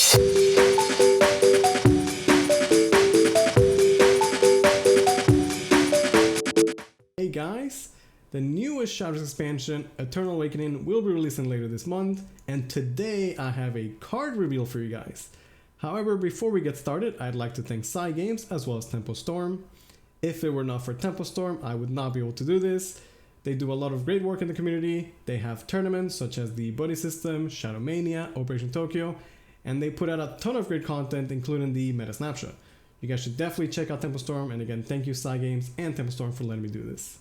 Hey guys, the newest Shadowverse expansion, Eternal Awakening, will be releasing later this month, and today I have a card reveal for you guys. However, before we get started, I'd like to thank Psy Games as well as Tempo Storm. If it were not for Tempo Storm, I would not be able to do this. They do a lot of great work in the community. They have tournaments such as the Buddy System, Shadowmania, Operation Tokyo, and they put out a ton of great content, including the Meta Snapshot. You guys should definitely check out Tempo Storm, and again, thank you Psy Games and Tempo Storm for letting me do this.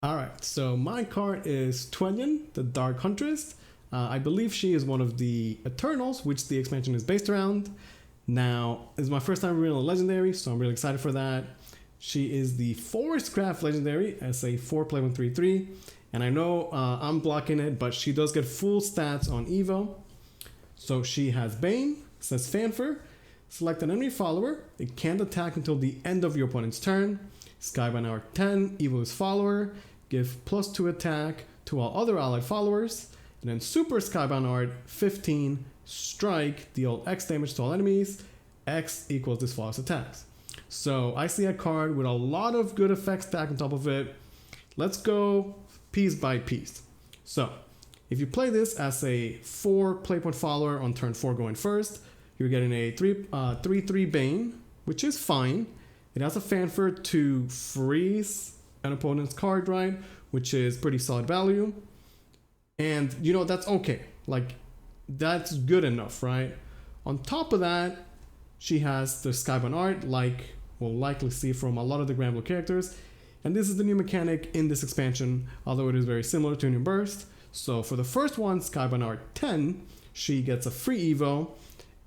Alright, so my card is Tuanyun, the Dark Huntress. I believe she is one of the Eternals, which the expansion is based around. Now, it's my first time revealing a legendary, so I'm really excited for that. She is the Forest Craft legendary as a 4+1/3/3, and I know I'm blocking it, but she does get full stats on Evo. So she has Bane, says Fanfare. Select an enemy follower. It can't attack until the end of your opponent's turn. Skybound Art 10, Evo is follower. Give +2 attack to all other allied followers. And then Super Skybound Art 15, strike, deal X damage to all enemies. X equals this follower's attacks. So I see a card with a lot of good effects stacked on top of it. Let's go piece by piece. So if you play this as a 4 playpoint follower on turn 4 going first, you're getting a 3/3 Bane, which is fine. It has a Fanfare to freeze an opponent's card, right? Which is pretty solid value. And you know, that's okay. Like, that's good enough, right? On top of that, she has the Skybound Art, like we'll likely see from a lot of the Grand Blue characters. And this is the new mechanic in this expansion, although it is very similar to Tuanyun Burst. So for the first one, Skybound Art 10, she gets a free Evo.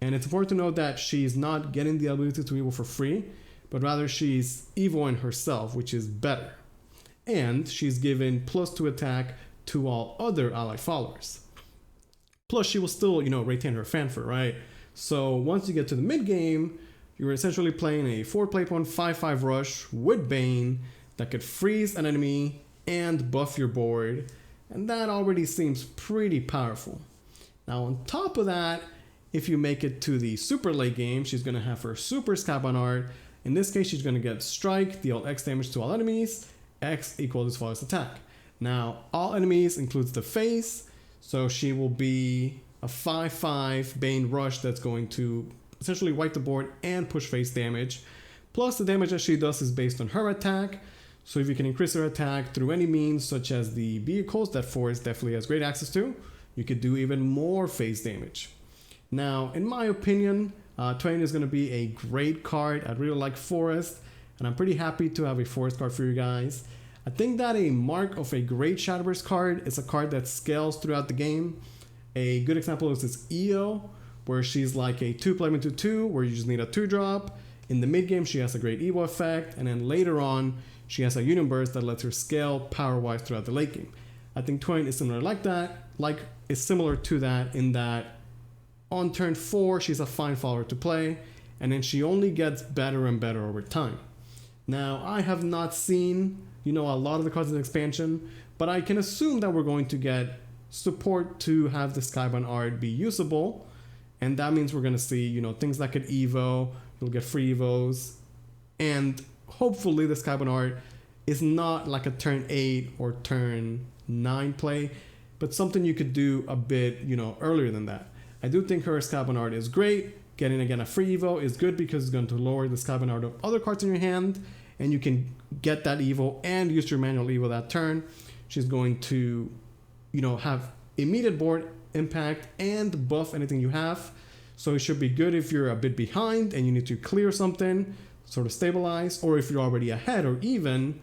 And it's important to note that she's not getting the ability to Evo for free, but rather she's Evoing herself, which is better. And she's given +2 attack to all other allied followers. Plus, she will still, retain her Fanfare, right? So once you get to the mid game, you're essentially playing a 4 playpoint 5/5 rush with Bane that could freeze an enemy and buff your board. And that already seems pretty powerful. Now, on top of that, if you make it to the super late game, she's going to have her Super Skybound Art. In this case, she's going to get strike, deal X damage to all enemies. X equals this follower's attack. Now, all enemies includes the face, so she will be a 5/5 Bane Rush that's going to essentially wipe the board and push face damage. Plus, the damage that she does is based on her attack, so if you can increase her attack through any means, such as the vehicles that Forest definitely has great access to, you could do even more face damage. Now, in my opinion, Tuanyun is going to be a great card. I really like Forest, and I'm pretty happy to have a Forest card for you guys. I think that a mark of a great Shadowverse card is a card that scales throughout the game. A good example is this EO, where she's like a 2+2/2, where you just need a 2-drop. In the mid game, she has a great Evo effect, and then later on, she has a Union Burst that lets her scale power-wise throughout the late game. I think Tuanyun is similar like that, similar to that in that on turn 4, she's a fine follower to play, and then she only gets better and better over time. Now, I have not seen, a lot of the cards in the expansion, but I can assume that we're going to get support to have the Skybound Art be usable, and that means we're going to see, things that could Evo, you'll get free Evos, and hopefully the Skybound Art is not like a turn 8 or turn 9 play, but something you could do a bit, earlier than that. I do think her Skybound Art is great. Getting, again, a free Evo is good because it's going to lower the Skybound Art of other cards in your hand, and you can get that Evo and use your manual Evo that turn. She's going to, have immediate board impact and buff anything you have. So it should be good if you're a bit behind and you need to clear something, sort of stabilize, or if you're already ahead or even,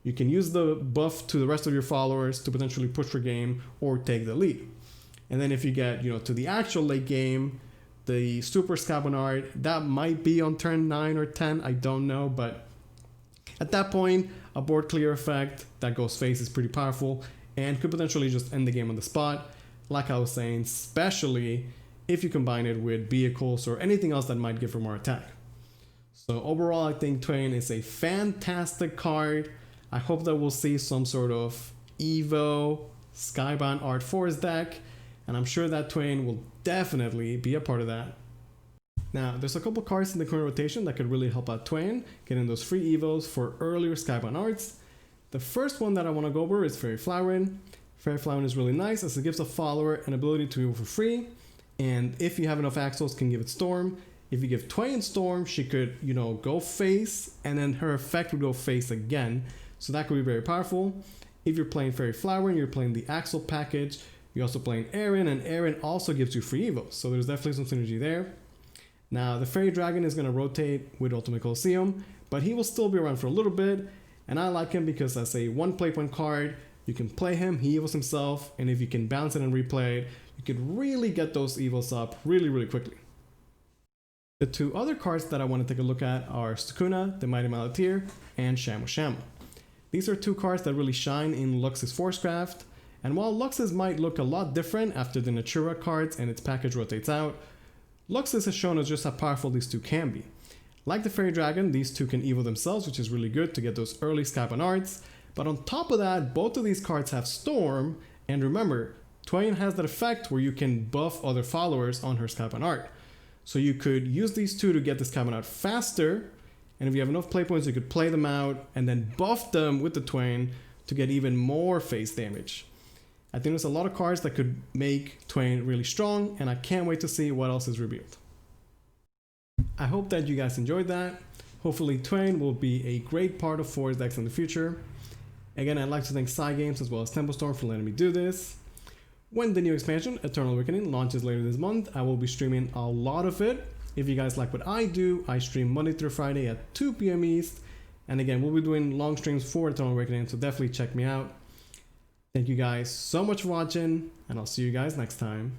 you can use the buff to the rest of your followers to potentially push your game or take the lead. And then if you get, to the actual late game, the Super Skybound Art, that might be on turn 9 or 10, I don't know, but at that point, a board clear effect that goes face is pretty powerful and could potentially just end the game on the spot. Like I was saying, especially if you combine it with vehicles or anything else that might give her more attack. So overall, I think Tuanyun is a fantastic card. I hope that we'll see some sort of Evo Skybound Art Forest deck. and I'm sure that Tuanyun will definitely be a part of that. Now, there's a couple cards in the current rotation that could really help out Tuanyun, getting those free evos for earlier Skybound arts. The first one that I want to go over is Fairy Flowering. Fairy Flowering is really nice as it gives a follower an ability to evo for free, and if you have enough Axels, can give it Storm. If you give Tuanyun Storm, she could, go face, and then her effect would go face again. So that could be very powerful. If you're playing Fairy Flowering, you're playing the Axel package. You're also playing Aaron, and Aaron also gives you free evos. So there's definitely some synergy there. Now, the Fairy Dragon is going to rotate with Ultimate Colosseum, but he will still be around for a little bit. And I like him because as a one play point card, you can play him, he evos himself, and if you can bounce it and replay it, you could really get those evos up really, really quickly. The two other cards that I want to take a look at are Sukuna, the Mighty Malateer, and Shamu Shamu. These are two cards that really shine in Lux's Forcecraft, and while Lux's might look a lot different after the Natura cards and its package rotates out, Lux's has shown us just how powerful these two can be. Like the Fairy Dragon, these two can evo themselves, which is really good to get those early Skybound arts, but on top of that, both of these cards have Storm, and remember, Tuanyun has that effect where you can buff other followers on her Skybound art. So you could use these two to get this Skybound out faster, and if you have enough play points, you could play them out and then buff them with the Tuanyun to get even more face damage. I think there's a lot of cards that could make Tuanyun really strong, and I can't wait to see what else is revealed. I hope that you guys enjoyed that. Hopefully Tuanyun will be a great part of Forest decks in the future. Again, I'd like to thank Cygames as well as Tempo Storm for letting me do this. When the new expansion, Eternal Awakening, launches later this month, I will be streaming a lot of it. If you guys like what I do, I stream Monday through Friday at 2 p.m. East. And again, we'll be doing long streams for Eternal Awakening, so definitely check me out. Thank you guys so much for watching, and I'll see you guys next time.